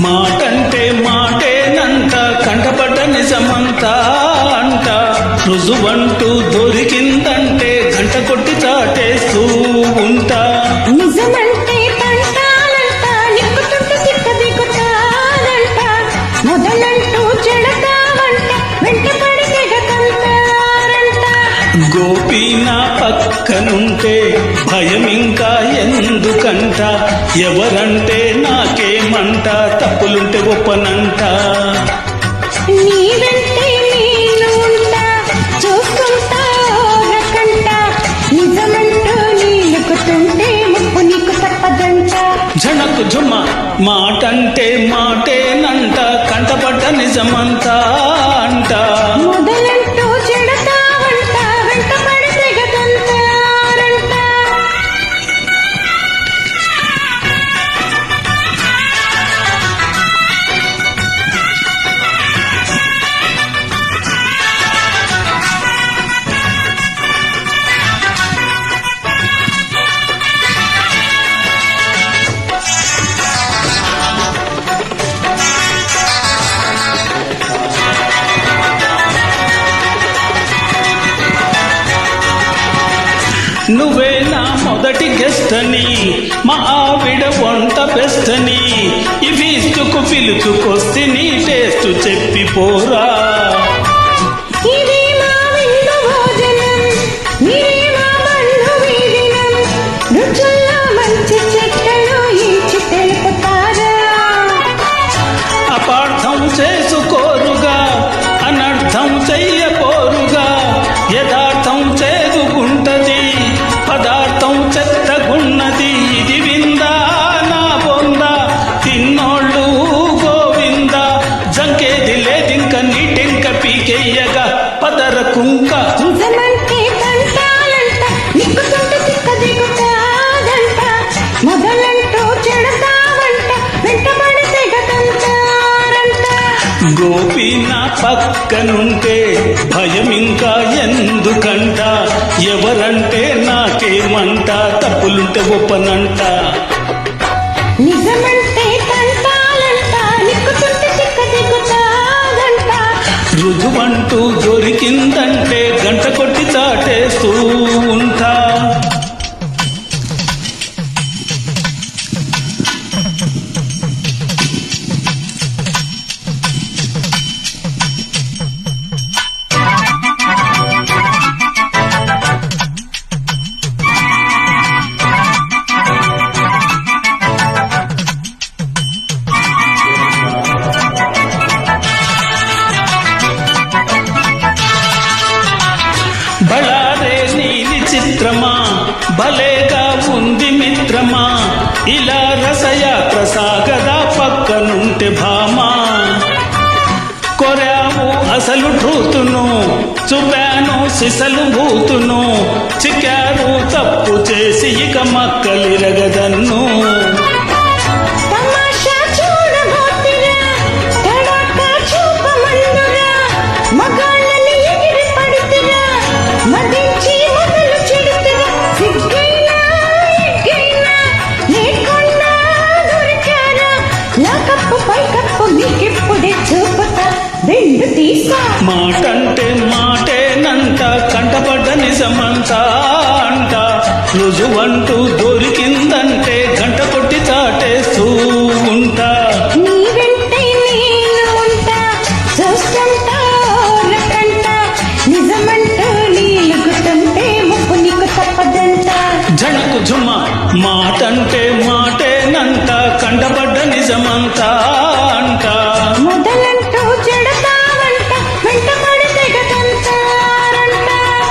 మాటంటే మాటేనంట కంటపడ్డ నిజమంతా అంట రుజువంటూ దొరికిందంటే గంట కొట్టి చాటేస్తూ ఉంటా. నిజమంటే తంటాలంట నిక్కుతుంటే తిక్క దిగుతానంట మొదలంటూ చెడతావంట వెంటపడి తెగతంటారంట. గోపి నా పక్కనుంటే భయం ఇంకా ఎందుకంట ఎవరంటే నాకేమంట తప్పులుంటే ఒప్పనంట. నీ వెంటే నేను ఉంటా చూసుకుంటా రకంట నిజమంటూ నీలుకుతుంటే ముప్పు నీకు తప్పదంట. జనకు జుమ్మ మాటంటే మాటేనంట కంటపడ్డ నిజమంతా అంట మొదలంటూ చెడతావంట వెంటపడి తెగతంటారంట. నువ్వే నా మొదటి గెస్ట్ అని మా ఆవిడ వంట బెస్ట్ అని ఈ ఫీస్టుకు పిలుచుకొస్తే నీ టేస్ట్ చెప్పిపోరా. ఇది మా విందు భోజనం మీరే మా బంధు వీధినం రుచుల్లో మంచి చెట్టలు ఈచి తెలుపుతారా. అపార్థం చేసుకోరుగా అనర్థం చెయ్యపోరుగా యథార్థం చేదుకుంటది పదార్థం చెత్తగున్నది. ఇది విందా నా బొందా తిన్నోళ్ళు గోవింద జంకేది లేదింక నీటెంక పీకెయ్యగా పదర కుంక. నిజమంటే తంటాలంట నిక్కుతుంటే తిక్క దిగుతాదంట మొదలంటూ చెడతావంట వెంటబడి తెగతంటారంట. గోపి నా పక్కనుంటే భయం ఇంకా ఎందుకంట ఎవరంటే నాకేమంట తప్పులుంటే ఒప్పనంట. నిజమంటే తంటాలంట నిక్కుతుంటే తిక్క దిగుతాదంట రుజువంటూ దొరికిందంటే గంట కొట్టి చాటేస్తూ ఉంటా. బళారే నీలి చిత్రమా భలేగా ఉంది మిత్రమా ఇలా రసయాత్ర సాగదా పక్కనుంటే భామా. కొరావు అసలు ట్రూతును చూపాను సిసలు భూతును చిక్కారు తప్పు చేసి ఇక మక్కలిరగదన్ను. తమాషా చూడబోతురా తడాకా చూపమందురా మగాళ్ళని ఎగిరి పడుతురా మదించి మొదలు చెడుతురా సిగ్గైనా ఎగ్గైనా లేకుండా దొరికారా నా కప్పు పై కప్పు నీకెప్పుడే చూపుతా రెండు తీసా. మాటంటే మాటేనంట కంటపడ్డ నిజమంతా అంట రుజువంటూ దొరికిందంటే గంట కొట్టి చాటేస్తూ ఉంటా. నీ వెంటే నేను ఉంటా చూస్తుంటా రకంట నిజమంటూ నీలుగుతుంటే ముప్పు నీకు తప్పదంట. జనకు జుమ్మ మాటంటే మాటేనంట కంటపడ్డ నిజమంతా